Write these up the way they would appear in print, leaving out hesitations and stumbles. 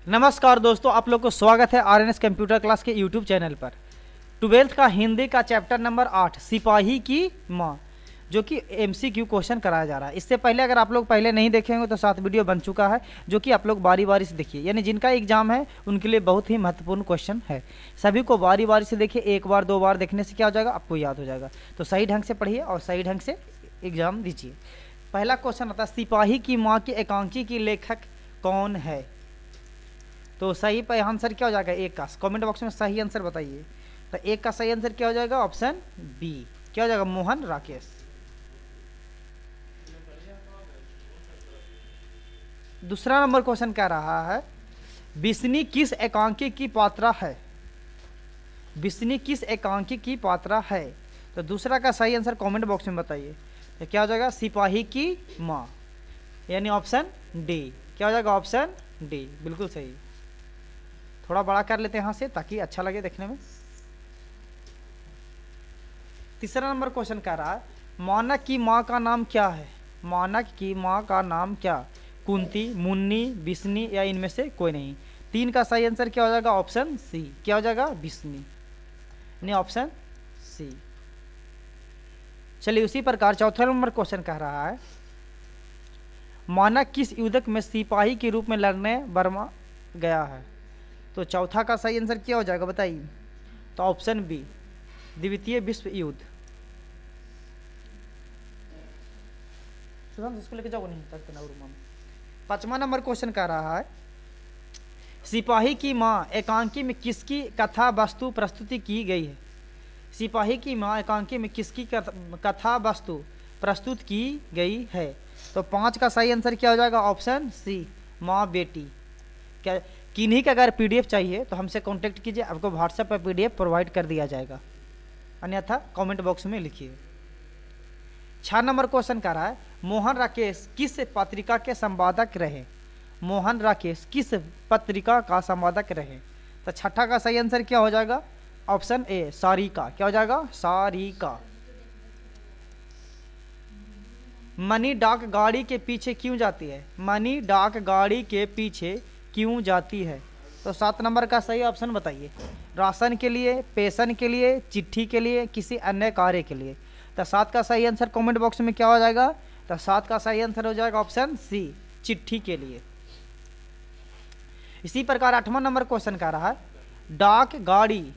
नमस्कार दोस्तों, आप लोग को स्वागत है आरएनएस कंप्यूटर क्लास के यूट्यूब चैनल पर। 12th का हिंदी का चैप्टर नंबर 8 सिपाही की माँ, जो कि एमसीक्यू क्वेश्चन कराया जा रहा है। इससे पहले अगर आप लोग पहले नहीं देखे होंगे तो 7 वीडियो बन चुका है, जो कि आप लोग बारी बारी से देखिए। यानी जिनका एग्जाम है उनके लिए बहुत ही महत्वपूर्ण क्वेश्चन है। सभी को बारी बारी से देखिए, एक बार दो बार देखने से क्या हो जाएगा, आपको याद हो जाएगा। तो सही ढंग से पढ़िए और सही ढंग से एग्जाम दीजिए। पहला क्वेश्चन आता है, सिपाही की माँ की एकांकी की लेखक कौन है? तो सही आंसर क्या हो जाएगा? एक का कमेंट बॉक्स में सही आंसर बताइए। तो एक का सही आंसर क्या हो जाएगा? Option B. क्या हो जाएगा? मोहन राकेश। दूसरा नंबर क्वेश्चन कह रहा है, बिस्नी किस एकांकी की पात्रा है? बिस्नी किस एकांकी की पात्रा है? तो दूसरा का सही आंसर कमेंट बॉक्स में बताइए। तो क्या हो जाएगा? सिपाही की माँ, यानी ऑप्शन डी। क्या हो जाएगा? ऑप्शन डी, बिल्कुल सही। थोड़ा बड़ा कर लेते हैं यहाँ से ताकि अच्छा लगे देखने में। तीसरा नंबर क्वेश्चन कह रहा है, मानक की माँ का नाम क्या है? मानक की माँ का नाम क्या? कुंती, मुन्नी, बिस्नी या इनमें से कोई नहीं। 3 का सही आंसर क्या हो जाएगा? Option C. क्या हो जाएगा? बिस्नी, नहीं ऑप्शन सी। चलिए उसी प्रकार चौथा नंबर क्वेश्चन कह रहा है, मानक किस युद्धक में सिपाही के रूप में लड़ने बर्मा गया है? तो चौथा का सही आंसर क्या हो जाएगा बताइए। तो ऑप्शन बी, द्वितीय विश्व युद्ध। इसको लेके जाओ नहीं तक ना। पांचवा नंबर क्वेश्चन कह रहा है, सिपाही की माँ एकांकी में किसकी कथा वस्तु प्रस्तुति की गई है? सिपाही की माँ एकांकी में किसकी कथा वस्तु प्रस्तुत की गई है? तो 5 का सही आंसर क्या हो जाएगा? ऑप्शन सी, माँ बेटी। क्या किन्हीं का अगर पीडीएफ चाहिए तो हमसे कांटेक्ट कीजिए, आपको व्हाट्सएप पर पीडीएफ प्रोवाइड कर दिया जाएगा, अन्यथा कमेंट बॉक्स में लिखिए। 6 नंबर क्वेश्चन कर रहा है, मोहन राकेश किस पत्रिका के संपादक रहे? मोहन राकेश किस पत्रिका का संपादक रहे? तो छठा का सही आंसर क्या हो जाएगा? Option A, Sarika. क्या हो जाएगा? सारिका। मनी डाक गाड़ी के पीछे क्यों जाती है? मनी डाक गाड़ी के पीछे क्यों जाती है? तो 7 नंबर का सही ऑप्शन बताइए। राशन के लिए, पेंशन के लिए, चिट्ठी के लिए, किसी अन्य कार्य के लिए। तो 7 का सही आंसर कमेंट बॉक्स में क्या हो जाएगा? तो 7 का सही आंसर हो जाएगा ऑप्शन सी, चिट्ठी के लिए। इसी प्रकार 8वां नंबर क्वेश्चन कह रहा है, डाक गाड़ी,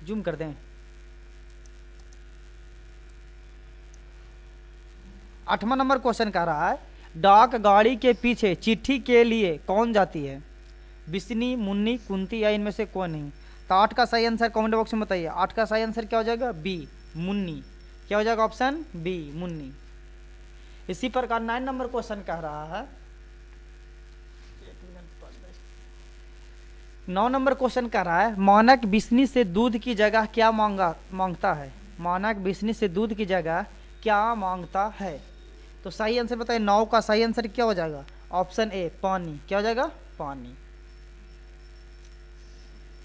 जूम कर दें, 8वां नंबर क्वेश्चन कह रहा है, डाक गाड़ी के पीछे चिट्ठी के लिए कौन जाती है? बिस्नी, मुन्नी, कुंती या इनमें से कोई नहीं। तो 8 का सही आंसर कमेंट बॉक्स में बताइए। 8 का सही आंसर क्या हो जाएगा? बी, मुन्नी। क्या हो जाएगा? Option B, Munni. इसी प्रकार 9 नंबर क्वेश्चन कह रहा है, 9 नंबर क्वेश्चन कह रहा है, मानक बिस्नी से दूध की जगह क्या मांगता है? मानक बिस्नी से दूध की जगह क्या मांगता है? तो सही आंसर बताइए। 9 का सही आंसर क्या हो जाएगा? ऑप्शन ए, पानी। क्या हो जाएगा? पानी।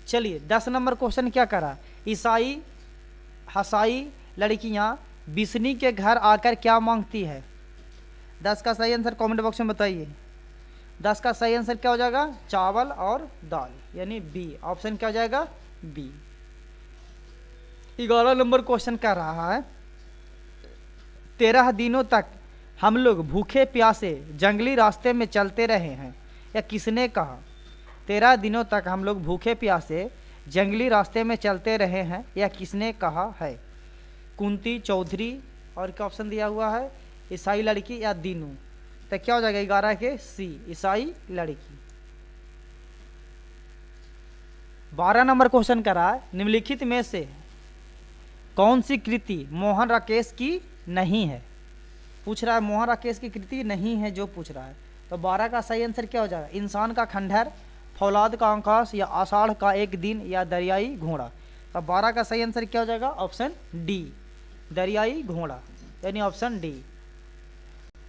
चलिए 10 नंबर क्वेश्चन क्या करा, ईसाई हसाई लड़कियां बिस्नी के घर आकर क्या मांगती है? 10 का सही आंसर कमेंट बॉक्स में बताइए। 10 का सही आंसर क्या हो जाएगा? चावल और दाल, यानी बी। ऑप्शन क्या हो जाएगा? बी। 11 नंबर क्वेश्चन कह रहा है, 13 दिनों तक हम लोग भूखे प्यासे जंगली रास्ते में चलते रहे हैं, या किसने कहा? 13 दिनों तक हम लोग भूखे प्यासे जंगली रास्ते में चलते रहे हैं, या किसने कहा है? कुंती, चौधरी, और क्या ऑप्शन दिया हुआ है? ईसाई लड़की या दीनू। तो क्या हो जाएगा? 11 के सी, ईसाई लड़की। 12 नंबर क्वेश्चन करा है, निम्नलिखित में से कौन सी कृति मोहन राकेश की नहीं है? पूछ रहा है मोहन राकेश की कृति नहीं है जो पूछ रहा है। तो 12 का सही आंसर क्या हो जाएगा? इंसान का खंडहर, फौलाद का आकाश, या आषाढ़ का एक दिन, या दरियाई घोड़ा। तो 12 का सही आंसर क्या हो जाएगा? ऑप्शन डी, दरियाई घोड़ा, यानी ऑप्शन डी।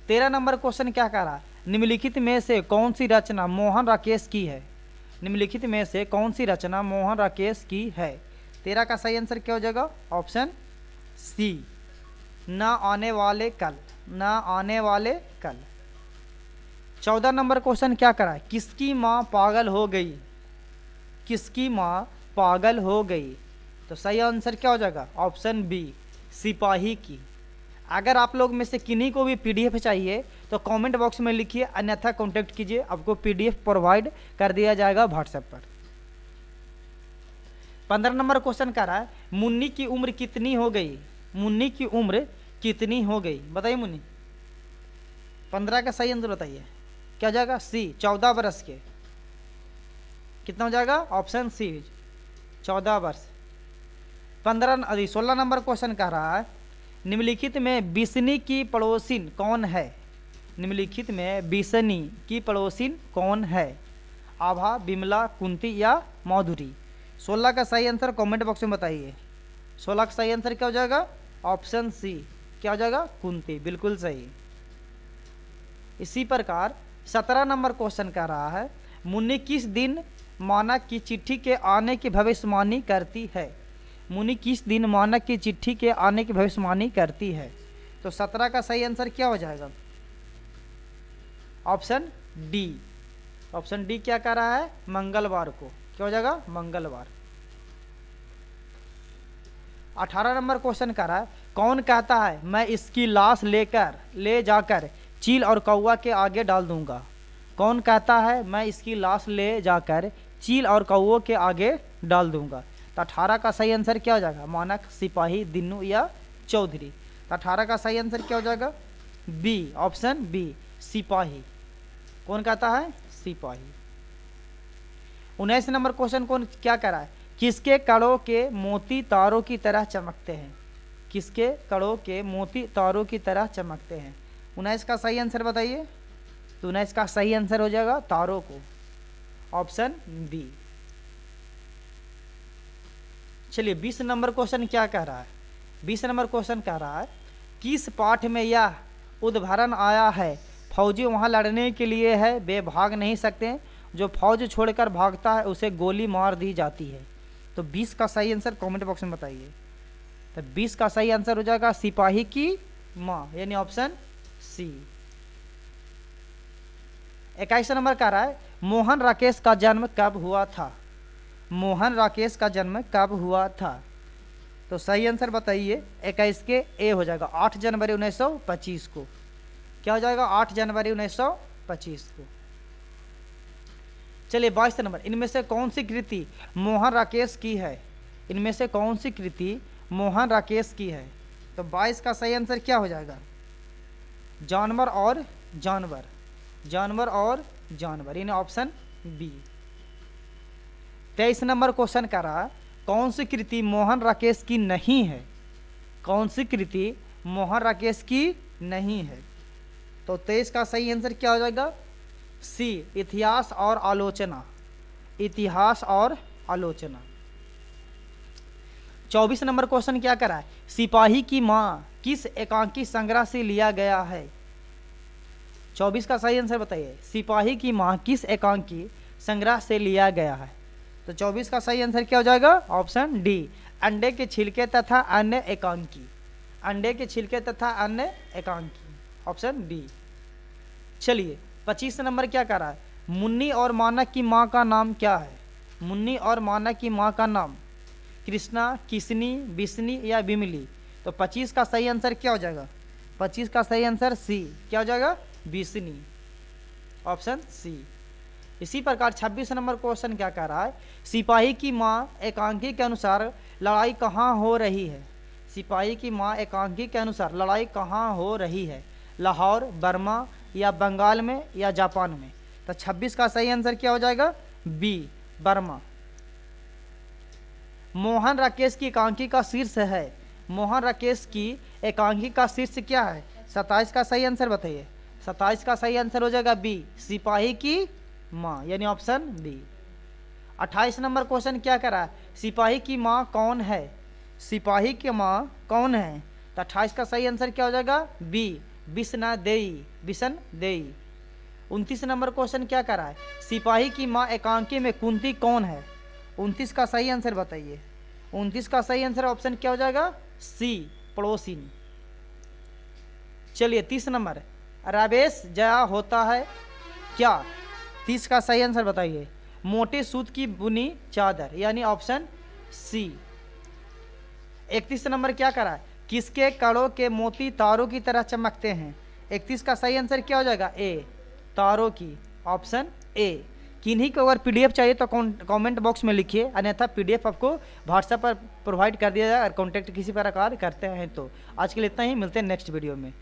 13 नंबर क्वेश्चन क्या कह रहा है, निम्नलिखित में से कौन सी रचना मोहन राकेश की है? निम्नलिखित में से कौन सी रचना मोहन राकेश की है? 13 का सही आंसर क्या हो जाएगा? ऑप्शन सी, न आने वाले कल, न आने वाले कल। 14 नंबर क्वेश्चन क्या करा है, किसकी माँ पागल हो गई, किसकी माँ पागल हो गई। तो सही आंसर क्या हो जाएगा, ऑप्शन बी, सिपाही की। अगर आप लोग में से किन्हीं को भी पीडीएफ चाहिए तो कमेंट बॉक्स में लिखिए, अन्यथा कांटेक्ट कीजिए, आपको पीडीएफ प्रोवाइड कर दिया जाएगा व्हाट्सएप पर। 15 नंबर क्वेश्चन कर रहा है, मुन्नी की उम्र कितनी हो गई, मुन्नी की उम्र कितनी हो गई, बताइए मुन्नी। 15 का सही आंसर बताइए, क्या हो जाएगा, सी, 14 वर्ष के। कितना हो जाएगा, ऑप्शन सी, 14 वर्ष। 16 नंबर क्वेश्चन कह रहा है, निम्नलिखित में बिस्नी की पड़ोसिन कौन है, निम्नलिखित में बिस्नी की पड़ोसिन कौन है, आभा, बिमला, कुंती या माधुरी। 16 का सही आंसर कमेंट बॉक्स में बताइए। 16 का सही आंसर क्या हो जाएगा, ऑप्शन सी, क्या हो जाएगा, कुंती, बिल्कुल सही। इसी प्रकार 17 नंबर क्वेश्चन कह रहा है, मुन्नी किस दिन मानक की चिट्ठी के आने की भविष्यवाणी करती है, मुन्नी किस दिन मानक की चिट्ठी के आने की भविष्यवाणी करती है। तो 17 का सही आंसर क्या हो जाएगा, ऑप्शन डी, ऑप्शन डी क्या कह रहा है, मंगलवार को, क्या हो जाएगा, मंगलवार। 18 नंबर क्वेश्चन कर रहा है, कौन कहता है मैं इसकी लाश ले जाकर चील और कौवा के आगे डाल दूंगा, कौन कहता है मैं इसकी लाश ले जाकर चील और कौवों के आगे डाल दूंगा। तो 18 का सही आंसर क्या हो जाएगा, मानक, सिपाही, दिन्नू या चौधरी। तो 18 का सही आंसर क्या हो जाएगा, बी, ऑप्शन बी, सिपाही। कौन कहता है, सिपाही। 19 नंबर क्वेश्चन कौन क्या कह रहा है, किसके कड़ों के मोती तारों की तरह चमकते हैं, किसके कड़ों के मोती तारों की तरह चमकते हैं। 19 का सही आंसर बताइए। तो 19 का सही आंसर हो जाएगा तारों को, ऑप्शन बी। चलिए 20 नंबर क्वेश्चन क्या कह रहा है, 20 नंबर क्वेश्चन कह रहा है, किस पाठ में यह उदाहरण आया है, फौजी वहां लड़ने के लिए है, वे भाग नहीं सकते, जो फौज छोड़कर भागता है उसे गोली मार दी जाती है। तो 20 का सही आंसर कमेंट बॉक्स में बताइए। तो 20 का सही आंसर हो जाएगा सिपाही की माँ, यानी ऑप्शन सी। 21 नंबर कह रहा है, मोहन राकेश का जन्म कब हुआ था, मोहन राकेश का जन्म कब हुआ था। तो सही आंसर बताइए। 21 के ए हो जाएगा 8 जनवरी 1925 को, क्या हो जाएगा, 8 जनवरी 1925 को। चलिए 22 नंबर, इनमें से कौन सी कृति मोहन राकेश की है, इनमें से कौन सी कृति मोहन राकेश की है। तो 22 का सही आंसर क्या हो जाएगा, जानवर और जानवर, जानवर और जानवर, यानी ऑप्शन बी। 23 नंबर क्वेश्चन कर रहा है, कौन सी कृति मोहन राकेश की नहीं है, कौन सी कृति मोहन राकेश की नहीं है। तो 23 का सही आंसर क्या हो जाएगा, सी, इतिहास और आलोचना, इतिहास और आलोचना। 24 नंबर क्वेश्चन क्या करा है, सिपाही की माँ किस एकांकी संग्रह से लिया गया है। 24 का सही आंसर बताइए, सिपाही की माँ किस एकांकी संग्रह से लिया गया है। तो 24 का सही आंसर क्या हो जाएगा, ऑप्शन डी, अंडे के छिलके तथा अन्य एकांकी, अंडे के छिलके तथा अन्य एकांकी, ऑप्शन डी। चलिए 25 नंबर क्या कह रहा है, मुन्नी और मानक की माँ का नाम क्या है, मुन्नी और मानक की माँ का नाम कृष्णा, किसनी, बिस्नी या बिमली। तो 25 का सही आंसर क्या हो जाएगा, 25 का सही आंसर सी, क्या हो जाएगा, बिस्नी, ऑप्शन सी। इसी प्रकार 26 नंबर क्वेश्चन क्या कह रहा है, सिपाही की माँ एकांकी के अनुसार लड़ाई कहाँ हो रही है, सिपाही की माँ एकांकी के अनुसार लड़ाई कहाँ हो रही है, लाहौर, बर्मा या बंगाल में या जापान में। तो 26 का सही आंसर क्या हो जाएगा, बी, बर्मा। मोहन राकेश की एकांकी का शीर्ष है, मोहन राकेश की एकांकी का शीर्ष क्या है। 27 का सही आंसर बताइए। 27 का सही आंसर हो जाएगा बी, सिपाही की माँ, यानी ऑप्शन बी। 28 नंबर क्वेश्चन क्या कर रहा है, सिपाही की माँ कौन है, सिपाही की माँ कौन है। तो 28 का सही आंसर क्या हो जाएगा, बी, बिस्ना देई, बिसन देई। 29 नंबर क्वेश्चन क्या कर रहा है, सिपाही की माँ एकांकी में कुंती कौन है। 29 का सही आंसर बताइए। 29 का सही आंसर ऑप्शन क्या हो जाएगा, सी, पड़ोसिन। चलिए 30 नंबर, रावेश जया होता है क्या? 30 का सही आंसर बताइए। मोटे सूत की बुनी चादर, यानी ऑप्शन सी। 31 नंबर क्या करा है? किसके कड़ों के मोती तारों की तरह चमकते हैं? 31 का सही आंसर क्या हो जाएगा? ए, तारों की, ऑप्शन ए। किन्हीं को अगर पीडीएफ चाहिए तो कमेंट बॉक्स में लिखिए, अन्यथा पीडीएफ आपको व्हाट्सएप पर प्रोवाइड कर दिया जाए। अगर कॉन्टैक्ट किसी प्रकार करते हैं तो। आज के लिए इतना ही, मिलते हैं नेक्स्ट वीडियो में।